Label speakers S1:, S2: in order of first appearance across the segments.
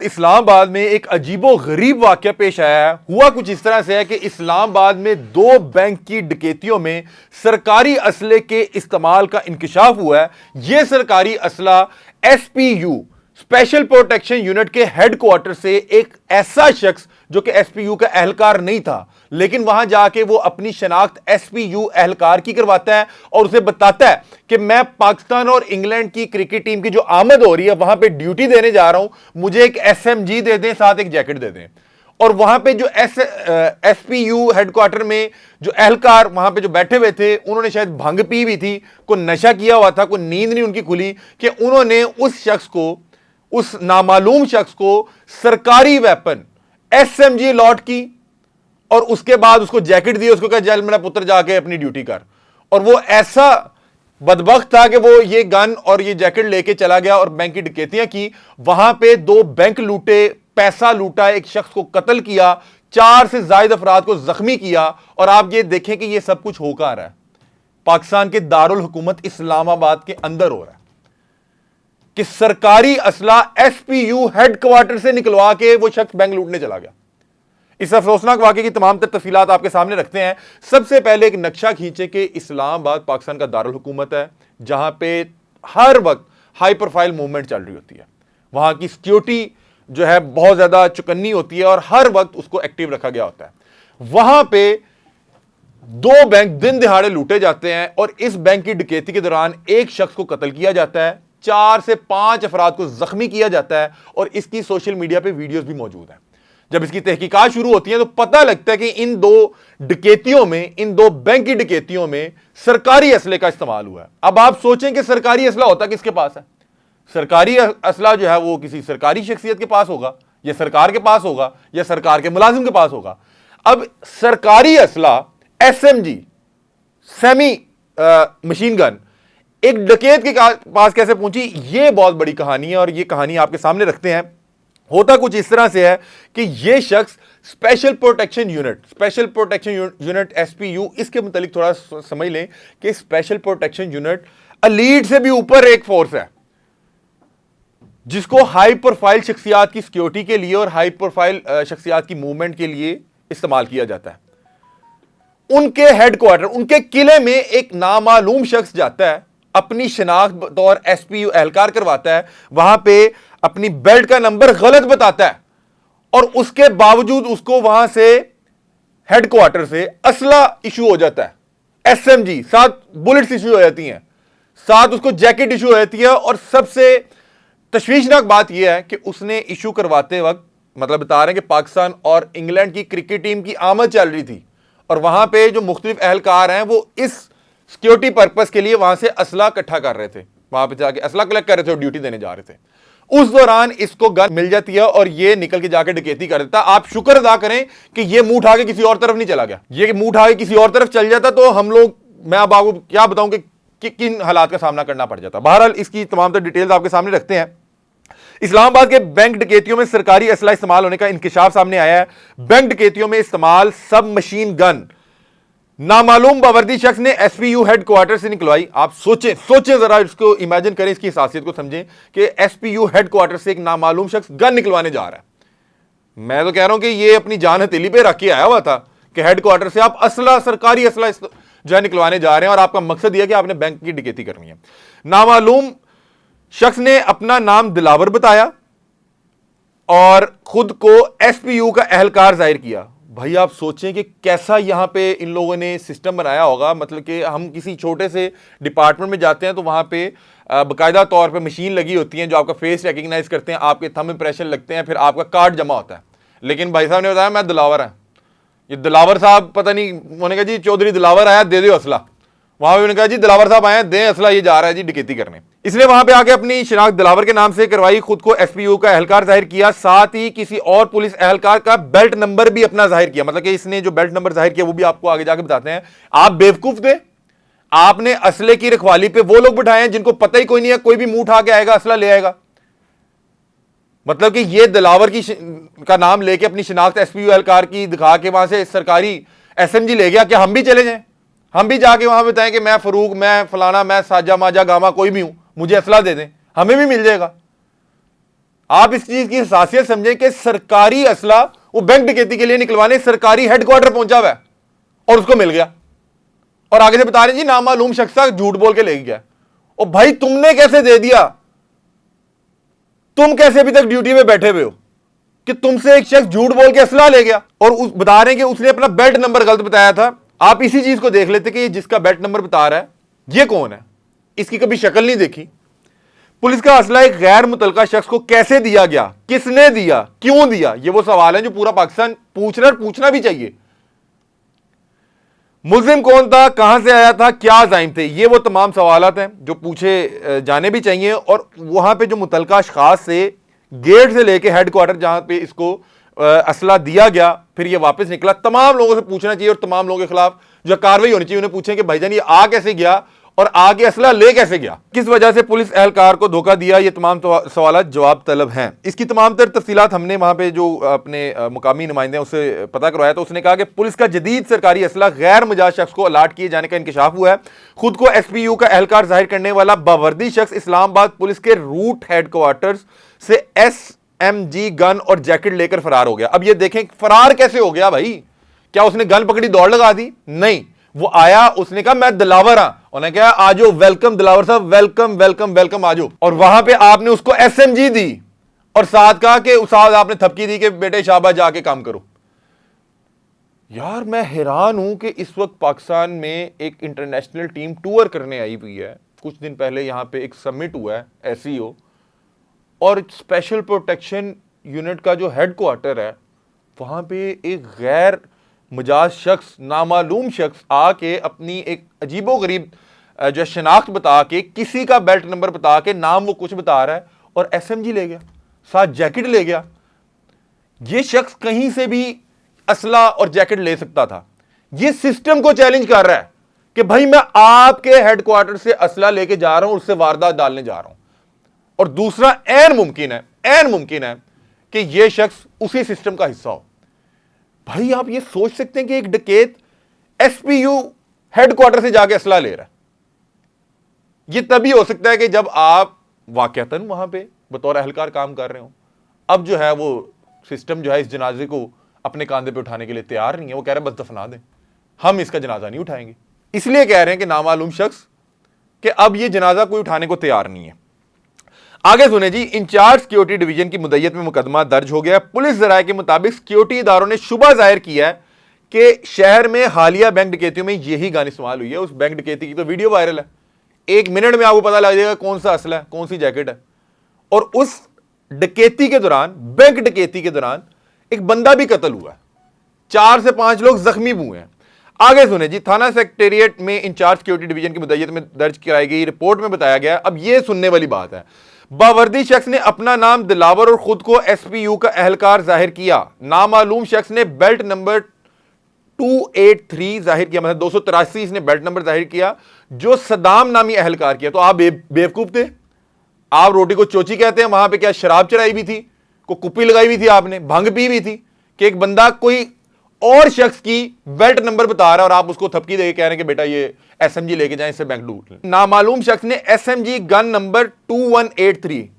S1: इस्लामाबाद में एक अजीबो गरीब वाकया पेश आया है। हुआ कुछ इस तरह से है कि इस्लामाबाद में दो बैंक की डकैतियों में सरकारी असले के इस्तेमाल का इंकशाफ हुआ है। यह सरकारी असला एसपीयू स्पेशल प्रोटेक्शन यूनिट के हेडक्वार्टर से एक ऐसा शख्स जो कि एसपीयू का एहलकार नहीं था, लेकिन वहां जाके वो अपनी शनाख्त एसपीयू एहलकार की करवाता है और उसे बताता है कि मैं पाकिस्तान और इंग्लैंड की क्रिकेट टीम की जो आमद हो रही है वहां पे ड्यूटी देने जा रहा हूं, मुझे एक एसएमजी दे दें, साथ एक जैकेट दे दें। और वहां पे जो एसपीयू हेडक्वार्टर में जो एहलकार वहां पे जो बैठे हुए थे, उन्होंने शायद भंग पी हुई थी, कोई नशा किया हुआ था, कोई नींद नहीं उनकी खुली कि उन्होंने उस शख्स को, उस नामालूम शख्स को सरकारी वेपन एसएमजी लॉट की और उसके बाद उसको जैकेट दी, उसको कहा चल मेरा पुत्र जाके अपनी ड्यूटी कर। और वो ऐसा बदबख्त था कि वो ये गन और ये जैकेट लेके चला गया और बैंक की डकैतियां की। वहां पे दो बैंक लूटे, पैसा लूटा, एक शख्स को कत्ल किया, 4 से ज्यादा अफराद को जख्मी किया। और आप ये देखें कि ये सब कुछ होकर आ रहा है पाकिस्तान के दारुल हुकूमत इस्लामाबाद के अंदर हो रहा है कि सरकारी असला एसपीयू हेडक्वार्टर से निकलवा के वो शख्स बैंक लूटने चला गया। इस अफसोसनाक वाकये की तमाम तफसीलात आपके सामने रखते हैं। सबसे पहले एक नक्शा खींचे कि इस्लामाबाद पाकिस्तान का दारुल हुकूमत है, जहां पे हर वक्त हाई प्रोफाइल मूवमेंट चल रही होती है। वहां की सिक्योरिटी जो है बहुत ज्यादा चुकन्नी होती है और हर वक्त उसको एक्टिव रखा गया होता है। वहां पे दो बैंक दिन दिहाड़े लूटे जाते हैं और इस बैंक की डकैती के दौरान एक शख्स को कत्ल किया जाता है, 4 से 5 अफराद को जख्मी किया जाता है और इसकी सोशल मीडिया पे वीडियोस भी मौजूद हैं। जब इसकी तहकीकात शुरू होती है तो पता लगता है कि इन दो डकैतियों में, इन दो बैंक की डकैतियों में सरकारी असले का इस्तेमाल हुआ है। अब आप सोचें कि सरकारी असला होता किसके पास है? सरकारी असला जो है वो किसी सरकारी शख्सियत के पास होगा, या सरकार के पास होगा, या सरकार के मुलाजिम के पास होगा। अब सरकारी असला एसएमजी सेमी मशीन गन एक डकैत के पास कैसे पहुंची, यह बहुत बड़ी कहानी है और यह कहानी आपके सामने रखते हैं। होता कुछ इस तरह से है कि यह शख्स स्पेशल प्रोटेक्शन यूनिट एसपीयू, इसके मुतालिक थोड़ा समझ लें कि स्पेशल प्रोटेक्शन यूनिट एलीट से भी ऊपर एक फोर्स है जिसको हाई प्रोफाइल शख्सियात की सिक्योरिटी के लिए और हाई प्रोफाइल शख्सियात की मूवमेंट के लिए इस्तेमाल किया जाता है। उनके हेडक्वार्टर, उनके किले में एक नामालूम शख्स जाता है, अपनी शनाख्त बतौर एसपीयू एहलकार करवाता है, वहां पे अपनी बेल्ट का नंबर गलत बताता है और उसके बावजूद उसको वहां से हेडक्वार्टर से असला इशू हो जाता है, एसएमजी, 7 बुलेट्स इशू हो जाती हैं, साथ उसको जैकेट इशू हो जाती है। और सबसे तशवीशनाक बात यह है कि उसने इशू करवाते वक्त, मतलब बता रहे हैं कि पाकिस्तान और इंग्लैंड की क्रिकेट टीम की आमद चल रही थी और वहां पे जो मुख्तलिफ एहलकार हैं वो इस सिक्योरिटी पर्पस के लिए वहां से असला इकट्ठा कर रहे थे, वहां पे जाके असला कलेक्ट कर रहे थे और ड्यूटी देने जा रहे थे। उस दौरान इसको गन मिल जाती है और ये निकल के जाके डकैती कर देता। आप शुक्र अदा करें कि ये मुंह उठा के किसी और तरफ नहीं चला गया। ये मुंह उठा के किसी और तरफ चल जाता तो हम लोग, मैं अब आपको क्या बताऊं कि किन हालात का सामना करना पड़ जाता। बहरहाल इसकी तमाम तर डिटेल्स आपके सामने रखते हैं। इस्लामाबाद के बैंक डकैतियों में सरकारी असला इस्तेमाल होने का इंकशाफ सामने आया है। बैंक डकैतियों में इस्तेमाल सब मशीन गन नामालूम बावर्दी शख्स ने एसपीयू हेडक्वार्टर से निकलवाई। आप सोचें जरा, इसको इमेजिन करें, इसकी खासियत को समझें कि एसपीयू हेडक्वार्टर से एक नामालूम शख्स गन निकलवाने जा रहा है। मैं तो कह रहा हूं कि ये अपनी जान हथेली पे रख के आया हुआ था कि हेडक्वार्टर से आप असला, सरकारी असला जो है निकलवाने जा रहे हैं और आपका मकसद यह कि आपने बैंक की डकैती करनी है। नामालूम शख्स ने अपना नाम दिलावर बताया और खुद को एसपीयू का एहलकार जाहिर किया। भाई आप सोचें कि कैसा यहां पे इन लोगों ने सिस्टम बनाया होगा। मतलब कि हम किसी छोटे से डिपार्टमेंट में जाते हैं तो वहां पे बाकायदा तौर पे मशीन लगी होती है जो आपका फेस रिकग्नाइज करते हैं, आपके थंब इंप्रेशन लगते हैं, फिर आपका कार्ड जमा होता है। लेकिन भाई साहब ने बताया मैं दिलावर है, ये दिलावर साहब पता नहीं, उन्होंने कहा जी चौधरी दिलावर आया, दे दो असला। वहां भी उन्होंने कहा जी दिलावर साहब आए, दें असला, ये जा रहा है जी डकैती करने। इसलिए वहां पे आके अपनी शिनाख्त दिलावर के नाम से करवाई, खुद को एसपीयू का एहलकार जाहिर किया, साथ ही किसी और पुलिस एहलकार का बेल्ट नंबर भी अपना जाहिर किया। मतलब कि इसने जो बेल्ट नंबर जाहिर किया वो भी आपको आगे जाके बताते हैं। आप बेवकूफ थे, आपने असले की रखवाली पे वो लोग बिठाए हैं जिनको पता ही कोई नहीं है, कोई भी मुंह उठा के आएगा असला ले आएगा। मतलब कि ये दिलावर का नाम लेके अपनी शिनाख्त एसपीयू एहलकार की दिखा के वहां से सरकारी एसएमजी ले गया। क्या हम भी चले जाएं, हम भी जाके वहां बताएं कि मैं फरूक, मैं फलाना, मैं साजा माजा गामा कोई भी हूं, मुझे असला दे दें, हमें भी मिल जाएगा। आप इस चीज की हसासियत समझें कि सरकारी असला वो बैंक डकैती के लिए निकलवाने सरकारी हेडक्वार्टर पहुंचा हुआ है और उसको मिल गया, और आगे से बता रहे जी नामालूम शख्स झूठ बोल के ले गया। और भाई तुमने कैसे दे दिया? तुम कैसे अभी तक ड्यूटी में बैठे हुए हो कि तुमसे एक शख्स झूठ बोल के असला ले गया? और बता रहे हैं कि उसने अपना बेल्ट नंबर गलत बताया था। आप इसी चीज को देख लेते कि जिसका बेल्ट नंबर बता रहा है ये कौन है, इसकी कभी शक्ल नहीं देखी। पुलिस का असला एक गैर मुतलका शख्स को कैसे दिया गया, किसने दिया, क्यों दिया, ये वो सवाल है जो पूरा पाकिस्तान पूछ रहा है, पूछना भी चाहिए। मुल्जिम कौन था, कहां से आया था, क्या जाइम थे, ये वो तमाम सवालात हैं जो पूछे जाने भी चाहिए। और वहां पे जो मुतलका अशखास से गेट से लेके हेडक्वार्टर जहां पे इसको असला दिया गया फिर ये वापस निकला, तमाम लोगों से पूछना चाहिए और तमाम लोगों के खिलाफ जो कार्रवाई होनी चाहिए उन्हें पूछें कि भाईजान ये आ कैसे गया और आगे असला ले कैसे गया, किस वजह से पुलिस एहलकार को धोखा दिया। ये तमाम सवाल जवाब तलब हैं। इसकी तमाम तर तफसीलात हमने वहां पे जो अपने मुकामी नुमाइंदे उससे पता करवाया तो उसने कहा कि पुलिस का जदीद सरकारी असला गैर मुजाज शख्स को अलाट किए जाने का इंकशाफ हुआ है। खुद को SPU का एहलकार जाहिर करने वाला बावर्दी शख्स इस्लामाबाद पुलिस के रूट हेडक्वार्टर्स से SMG गन और जैकेट लेकर फरार हो गया। अब ये देखें फरार कैसे हो गया भाई, क्या उसने गन पकड़ी दौड़ लगा दी? नहीं, वो आया, उसने कहा मैं दिलावर हां, उन्होंने कहा आजो, वेलकम दिलावर साहब, वेलकम वेलकम वेलकम, आजो। और वहां पे आपने उसको SMG दी और साथ कहा कि उस्ताद आपने थपकी दी कि बेटे शाबाश जाके काम करो। यार मैं हैरान हूं कि इस वक्त पाकिस्तान में एक इंटरनेशनल टीम टूर करने आई हुई है। कुछ दिन पहले यहां पे एक समिट हुआ है SEO, और स्पेशल प्रोटेक्शन यूनिट का जो हेडक्वार्टर है वहां पे एक गैर मुजाज शख्स, नामालूम शख्स आके अपनी एक अजीबो गरीब जो शनाख्त बता के, किसी का बेल्ट नंबर बता के, नाम वो कुछ बता रहा है और SMG ले गया, साथ जैकेट ले गया। ये शख्स कहीं से भी असला और जैकेट ले सकता था। ये सिस्टम को चैलेंज कर रहा है कि भाई मैं आपके हेडक्वार्टर से असला लेके जा रहा हूं, उससे वारदात डालने जा रहा हूं। और दूसरा ऐन मुमकिन है कि यह शख्स उसी सिस्टम का हिस्सा हो। भाई आप ये सोच सकते हैं कि एक डकैत SPU हेडक्वार्टर से जाके असला ले रहा है। यह तभी हो सकता है कि जब आप वाकयातन वहां पे बतौर अहलकार काम कर रहे हो। अब जो है वो सिस्टम जो है इस जनाजे को अपने कांधे पे उठाने के लिए तैयार नहीं है। वो कह रहे हैं बस दफना दें, हम इसका जनाजा नहीं उठाएंगे। इसलिए कह रहे हैं कि नामालूम शख्स कि अब ये जनाजा कोई उठाने को तैयार नहीं है। आगे सुने जी, इंचार्ज सिक्योरिटी डिवीजन की मुद्दत में मुकदमा दर्ज हो गया। पुलिस जराये के मुताबिक सिक्योरिटी इदारों ने शुबा जाहिर किया है कि शहर में हालिया बैंक डकैतियों में यही गन इस्तेमाल हुई है। उस बैंक डकैती की तो वीडियो वायरल है, 1 मिनट में आपको पता लग जाएगा कौन सा असला है, कौन सी जैकेट है। और उस डकैती के दौरान, बैंक डकैती के दौरान एक बंदा भी कत्ल हुआ है, 4 से 5 लोग जख्मी भी हुए हैं। आगे सुने जी, थाना सेक्रेटेरिएट में इंचार्ज सिक्योरिटी डिवीजन की मुद्दत में दर्ज कराई गई रिपोर्ट में बताया गया, अब यह सुनने वाली बात है, बावर्दी शख्स ने अपना नाम दिलावर और खुद को SPU का एहलकार जाहिर किया। नामालूम शख्स ने बेल्ट नंबर 283 जाहिर किया, मतलब 283 इसने बेल्ट नंबर जाहिर किया जो सदाम नामी एहलकार किया। तो आप बेवकूफ थे, आप रोटी को चोची कहते हैं। वहां पे क्या शराब चढ़ाई भी थी, को कुप्पी लगाई हुई थी, आपने भंग पी भी थी कि एक बंदा कोई और शख्स की बेल्ट नंबर बता रहा है और आप उसको थपकी दे कह रहे हैं कि बेटा ये SMG लेके जाएं, इससे बैंक लूट लें। नामालूम शख्स ने SMG गन नंबर 2183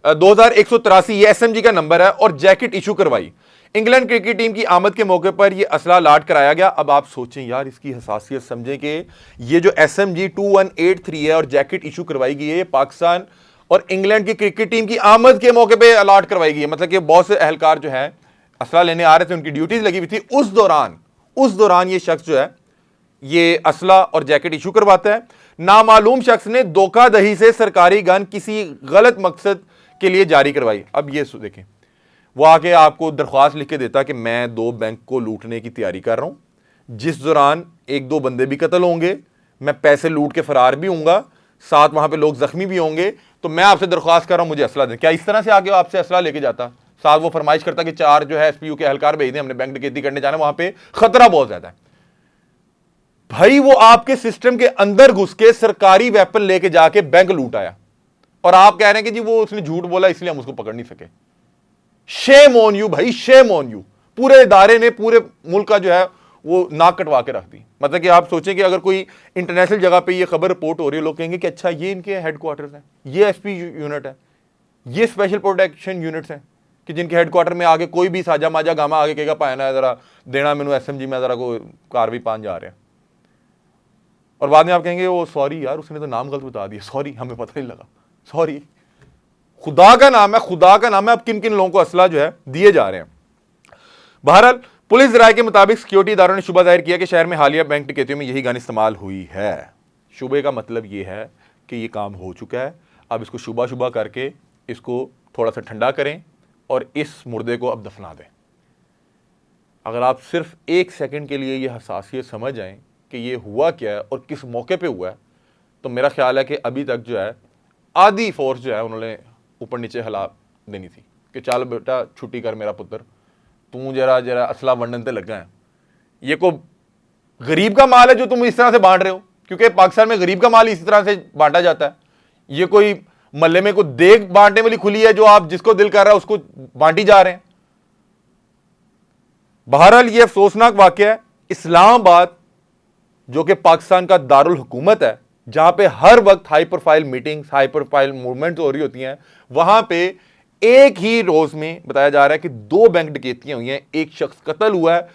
S1: 2183 ये SMG का नंबर है और जैकेट इशू करवाई। इंग्लैंड क्रिकेट टीम की आमद के मौके पर यह असला लाट कराया गया। अब आप सोचें यार, इसकी हसासियत समझें कि ये जो SMG 2183 है और जैकेट इशू करवाई गई है, ये पाकिस्तान और इंग्लैंड की क्रिकेट टीम की आमद के मौके पर अलाट करवाई गई है। मतलब कि बहुत से एहलकार जो है असला लेने आ रहे थे, उनकी ड्यूटीज लगी हुई थी, उस दौरान ये शख्स जो है ये असला और जैकेट इशू करवाता है। नामालूम शख्स ने धोखाधड़ी से सरकारी गन किसी गलत मकसद के लिए जारी करवाई। अब ये देखें, वो आके आपको दरख्वास्त लिख के देता कि मैं 2 बैंक को लूटने की तैयारी कर रहा हूं, जिस दौरान 1-2 बंदे भी कत्ल होंगे, मैं पैसे लूट के फरार भी हूंगा, साथ वहां पे लोग जख्मी भी होंगे, तो मैं आपसे दरख्वास्त कर रहा हूं मुझे असला दें। क्या इस तरह से आगे आपसे असला लेके जाता? साथ वो फरमाइश करता कि 4 जो है SPU के एहलकार भेज दें, हमने बैंक डकैती करने जाना, वहां पे खतरा बहुत ज्यादा है। भाई वो आपके सिस्टम के अंदर घुस के सरकारी वेपन लेके जाके बैंक लूट आया और आप कह रहे हैं कि जी वो उसने झूठ बोला इसलिए हम उसको पकड़ नहीं सके। शेम ऑन यू भाई, शेम ऑन यू। पूरे इदारे ने पूरे मुल्क का जो है वो नाक कटवा के रख दी। मतलब कि आप सोचें कि अगर कोई इंटरनेशनल जगह पे ये खबर रिपोर्ट हो रही है, लोग कहेंगे कि अच्छा ये इनके हेडक्वार्टर्स हैं, ये SPU यूनिट है, ये स्पेशल प्रोटेक्शन यूनिट्स हैं कि जिनके हेडक्वार्टर में आगे कोई भी साजा माजा गामा आगे कहेगा पाया ना जरा देना मैनू SMG में जरा को कार्रवाई पान जा रहे हैं, और बाद में आप कहेंगे वो सॉरी यार उसने तो नाम गलत बता दिया, सॉरी हमें पता नहीं लगा, सॉरी। खुदा का नाम है, खुदा का नाम है, अब किन किन लोगों को असला जो है दिए जा रहे हैं। बहरहाल पुलिस राय के मुताबिक सिक्योरिटी इदारों ने शुबा जाहिर किया कि शहर में हालिया बैंक डकैतियों में यही गन इस्तेमाल हुई है। शुबे का मतलब यह है कि यह काम हो चुका है, अब इसको शुबा शुबा करके इसको थोड़ा सा ठंडा करें और इस मुर्दे को अब दफना दें। अगर आप सिर्फ एक सेकंड के लिए यह हसासियत समझ जाएं कि ये हुआ क्या है और किस मौके पे हुआ है, तो मेरा ख्याल है कि अभी तक जो है आधी फोर्स जो है उन्होंने ऊपर नीचे हिला देनी थी कि चल बेटा छुट्टी कर मेरा पुत्र, तू जरा जरा असला वंडन ते लगा है। ये को गरीब का माल है जो तुम इस तरह से बांट रहे हो, क्योंकि पाकिस्तान में गरीब का माल इसी तरह से बांटा जाता है। ये कोई मल्ले में कोई देग बांटने वाली खुली है जो आप जिसको दिल कर रहा है उसको बांटी जा रहे हैं। बहरहाल ये अफसोसनाक वाकया है। इस्लामाबाद जो कि पाकिस्तान का दारुल हुकूमत है, जहां पे हर वक्त high profile meetings, high profile movements हो रही होती हैं, वहां पे एक ही रोज में बताया जा रहा है कि 2 बैंक डकैतियां हुई हैं, एक शख्स कत्ल हुआ है,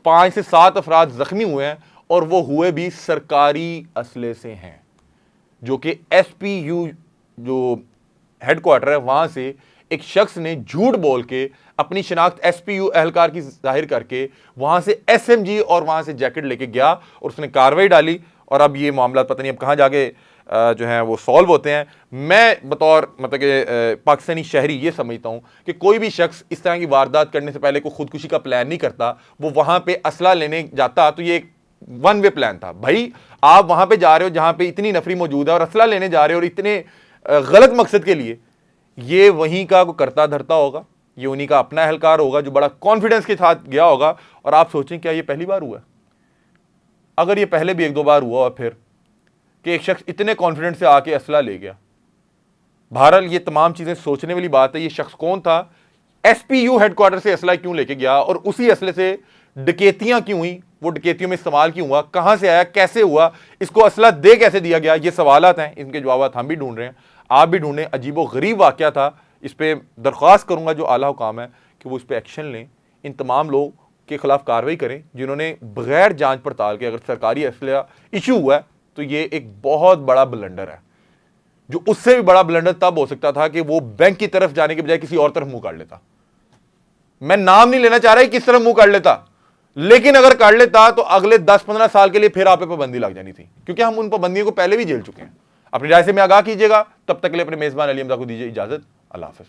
S1: 5 से 7 अफराद जख्मी हुए हैं, और वो हुए भी सरकारी असले से हैं, जो कि SPU जो हेडक्वार्टर है वहां से एक शख्स ने झूठ बोल के अपनी शनाख्त SPU एहलकार की जाहिर करके वहां से SMG और वहां से जैकेट लेके गया और उसने कार्रवाई डाली। और अब ये मामला पता नहीं अब कहां जाके जो है वो सॉल्व होते हैं। मैं बतौर मतलब कि पाकिस्तानी शहरी ये समझता हूं कि कोई भी शख्स इस तरह की वारदात करने से पहले कोई खुदकुशी का प्लान नहीं करता, वो वहां पे असला लेने जाता तो ये एक 1 वे प्लान था। भाई आप वहां पे जा रहे हो जहां पे इतनी नफरी मौजूद है और असला लेने जा रहे हो और इतने गलत मकसद के लिए, ये वहीं का को करता धरता होगा, ये उन्हीं का अपना एहलकार होगा जो बड़ा कॉन्फिडेंस के साथ गया होगा। और आप सोचें क्या ये पहली बार हुआ है? अगर ये पहले भी 1-2 बार हुआ और फिर कि एक शख्स इतने कॉन्फिडेंस से आके असला ले गया, बहरहाल ये तमाम चीजें सोचने वाली बात है। ये शख्स कौन था, SPU हेडक्वार्टर से असला क्यों लेके गया और उसी असले से डकैतियां क्यों हुई, वो डकैतियों में इस्तेमाल क्यों हुआ, कहां से आया, कैसे हुआ, इसको असला दे कैसे दिया गया, ये सवालात हैं, इनके जवाब हम भी ढूंढ रहे हैं, आप भी ढूंढें। अजीबो गरीब वाकया था, इस पर दरख्वास्त करूंगा जो आला हुकाम है कि वो इस पर एक्शन लें, इन तमाम लोग के खिलाफ कार्रवाई करें जिन्होंने बगैर जांच पड़ताल के अगर सरकारी असला इशू हुआ है तो ये एक बहुत बड़ा ब्लंडर है, जो उससे भी बड़ा ब्लंडर तब हो सकता था कि वो बैंक की तरफ जाने के बजाय किसी और तरफ मुंह काट लेता। मैं नाम नहीं लेना चाह रहा किस तरफ मुंह काट लेता, लेकिन अगर काट लेता तो अगले 10-15 साल के लिए फिर आप पे पाबंदी लग जानी थी, क्योंकि हम उन पाबंदियों को पहले भी झेल चुके हैं। अपनी राय से में आगाह कीजिएगा। तब तक के लिए अपने मेजबान अली हमजा को दीजिए इजाजत। अल्लाह हाफिज।